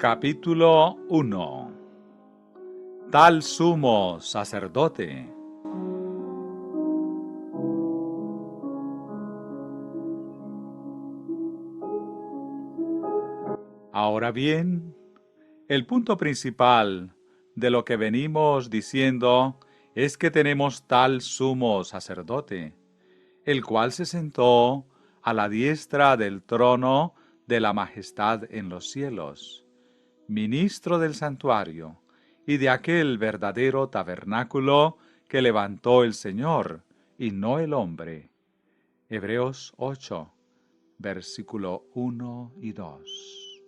Capítulo 1. Tal sumo sacerdote. Ahora bien, el punto principal de lo que venimos diciendo es que tenemos tal sumo sacerdote, el cual se sentó a la diestra del trono de la majestad en los cielos, ministro del santuario y de aquel verdadero tabernáculo que levantó el Señor y no el hombre. Hebreos 8, versículo 1 y 2.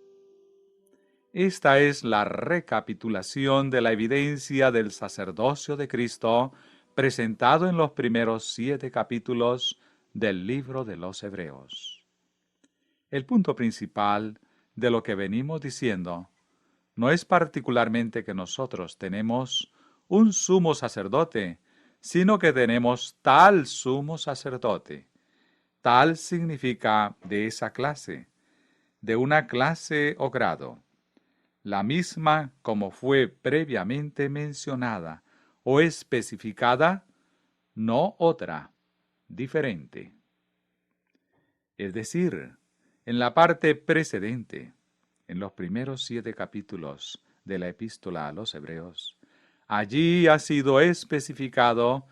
Esta es la recapitulación de la evidencia del sacerdocio de Cristo presentado en los primeros 7 capítulos del libro de los Hebreos. El punto principal de lo que venimos diciendo no es particularmente que nosotros tenemos un sumo sacerdote, sino que tenemos tal sumo sacerdote. Tal significa de esa clase, de una clase o grado, la misma como fue previamente mencionada o especificada, no otra, diferente. Es decir, en la parte precedente, en los primeros 7 capítulos de la epístola a los Hebreos, allí ha sido especificado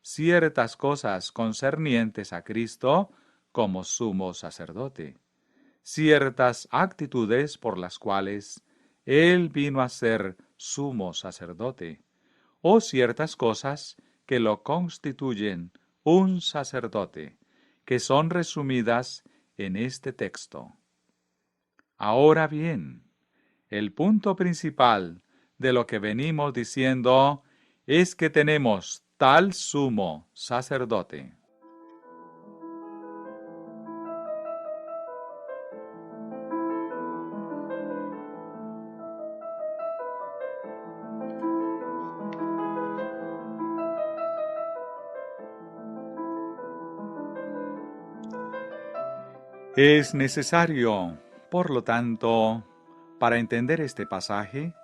ciertas cosas concernientes a Cristo como sumo sacerdote, ciertas actitudes por las cuales Él vino a ser sumo sacerdote, o ciertas cosas que lo constituyen un sacerdote, que son resumidas en este texto. Ahora bien, el punto principal de lo que venimos diciendo es que tenemos tal sumo sacerdote. Es necesario, por lo tanto, para entender este pasaje,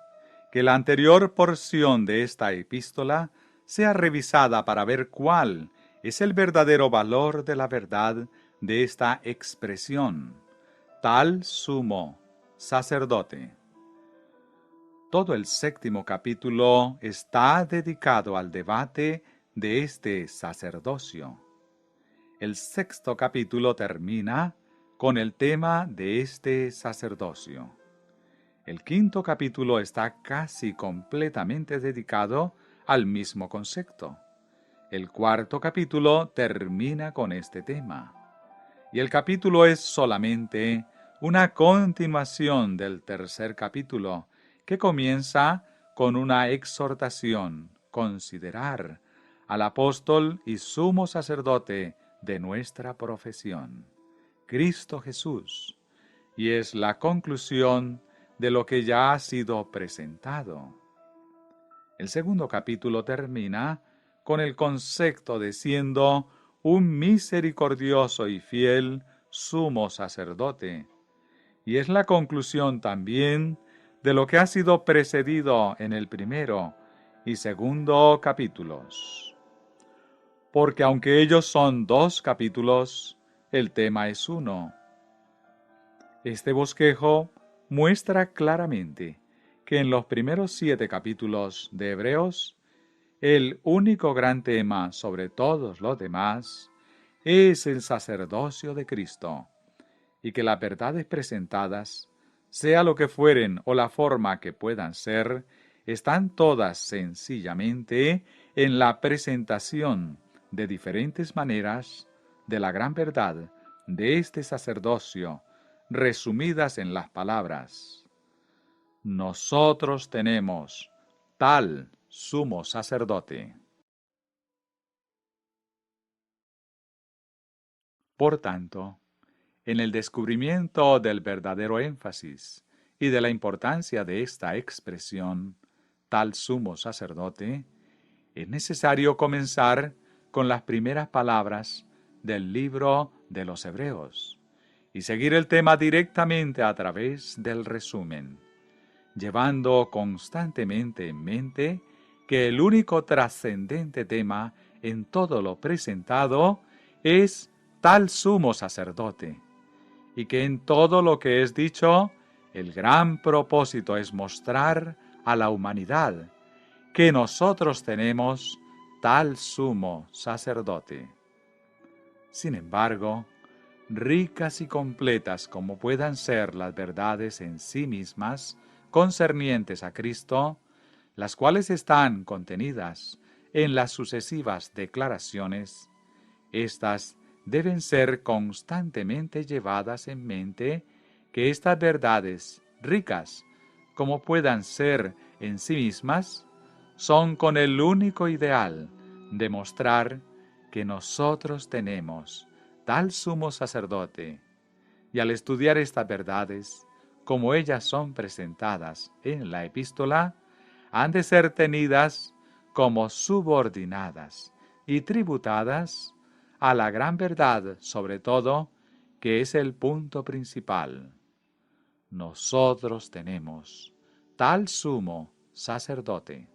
que la anterior porción de esta epístola sea revisada para ver cuál es el verdadero valor de la verdad de esta expresión, tal sumo sacerdote. Todo el 7º capítulo está dedicado al debate de este sacerdocio. El 6º capítulo termina con el tema de este sacerdocio. El 5º capítulo está casi completamente dedicado al mismo concepto. El 4º capítulo termina con este tema. Y el capítulo es solamente una continuación del 3er capítulo, que comienza con una exhortación, considerar al apóstol y sumo sacerdote de nuestra profesión, Cristo Jesús, y es la conclusión de lo que ya ha sido presentado. El 2º capítulo termina con el concepto de siendo un misericordioso y fiel sumo sacerdote, y es la conclusión también de lo que ha sido precedido en el 1º y 2º capítulos. Porque aunque ellos son 2 capítulos, el tema es uno. Este bosquejo muestra claramente que en los primeros 7 capítulos de Hebreos, el único gran tema sobre todos los demás es el sacerdocio de Cristo, y que las verdades presentadas, sea lo que fueren o la forma que puedan ser, están todas sencillamente en la presentación de diferentes maneras de la gran verdad de este sacerdocio, resumidas en las palabras: nosotros tenemos tal sumo sacerdote. Por tanto, en el descubrimiento del verdadero énfasis y de la importancia de esta expresión, tal sumo sacerdote, es necesario comenzar con las primeras palabras del libro de los Hebreos y seguir el tema directamente a través del resumen. llevando constantemente en mente que el único trascendente tema en todo lo presentado es tal sumo sacerdote, y que en todo lo que es dicho, el gran propósito es mostrar a la humanidad que nosotros tenemos tal sumo sacerdote. Sin embargo, ricas y completas como puedan ser las verdades en sí mismas concernientes a Cristo, las cuales están contenidas en las sucesivas declaraciones, estas deben ser constantemente llevadas en mente que estas verdades, ricas como puedan ser en sí mismas, son con el único ideal de mostrar que nosotros tenemos tal sumo sacerdote, y al estudiar estas verdades, como ellas son presentadas en la epístola, han de ser tenidas como subordinadas y tributadas a la gran verdad, sobre todo, que es el punto principal. Nosotros tenemos tal sumo sacerdote.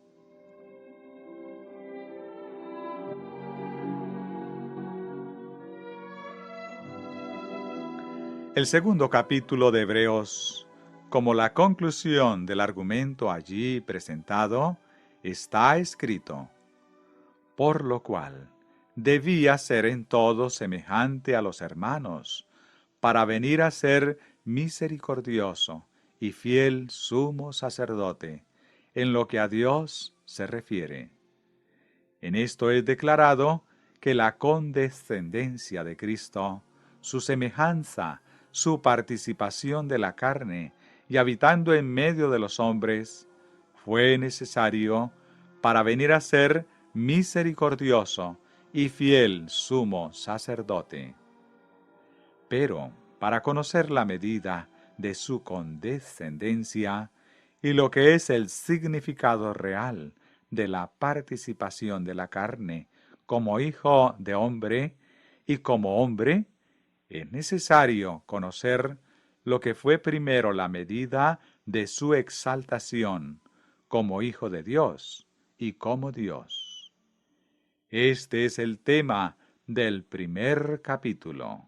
El segundo capítulo de Hebreos, como la conclusión del argumento allí presentado, está escrito: por lo cual debía ser en todo semejante a los hermanos, para venir a ser misericordioso y fiel sumo sacerdote, en lo que a Dios se refiere. En esto es declarado que la condescendencia de Cristo, su semejanza, su participación de la carne y habitando en medio de los hombres, fue necesario para venir a ser misericordioso y fiel sumo sacerdote. Pero para conocer la medida de su condescendencia y lo que es el significado real de la participación de la carne como hijo de hombre y como hombre, es necesario conocer lo que fue primero la medida de su exaltación como hijo de Dios y como Dios. Este es el tema del primer capítulo.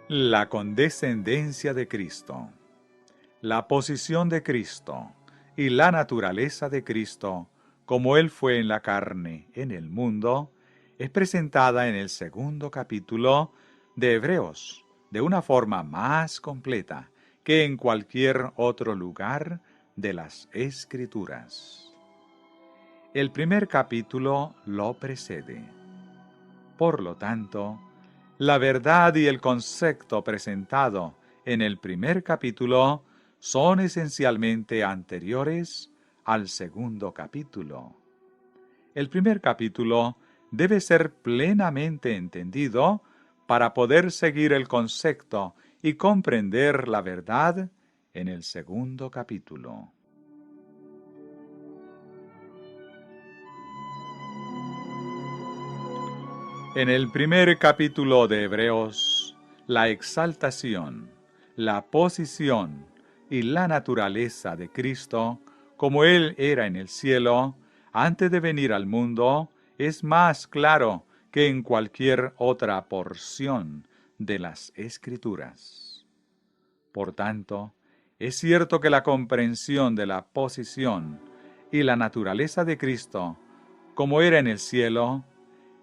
La condescendencia de Cristo, la posición de Cristo y la naturaleza de Cristo, como Él fue en la carne en el mundo, es presentada en el segundo capítulo de Hebreos de una forma más completa que en cualquier otro lugar de las Escrituras. El primer capítulo lo precede. Por lo tanto, la verdad y el concepto presentado en el primer capítulo son esencialmente anteriores al segundo capítulo. El primer capítulo debe ser plenamente entendido para poder seguir el concepto y comprender la verdad en el segundo capítulo. En el primer capítulo de Hebreos, la exaltación, la posición y la naturaleza de Cristo, como Él era en el cielo, antes de venir al mundo, es más claro que en cualquier otra porción de las Escrituras. Por tanto, es cierto que la comprensión de la posición y la naturaleza de Cristo, como era en el cielo,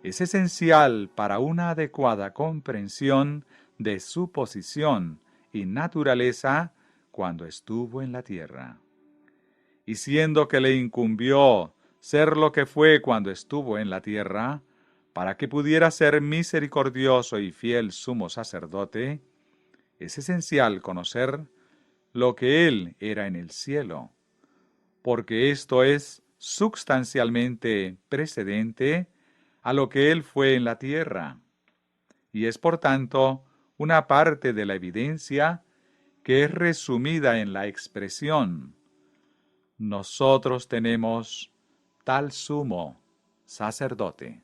es esencial para una adecuada comprensión de su posición y naturaleza cuando estuvo en la tierra. Y siendo que le incumbió ser lo que fue cuando estuvo en la tierra, para que pudiera ser misericordioso y fiel sumo sacerdote, es esencial conocer lo que Él era en el cielo, porque esto es sustancialmente precedente a lo que Él fue en la tierra, y es por tanto una parte de la evidencia que es resumida en la expresión: nosotros tenemos tal sumo sacerdote.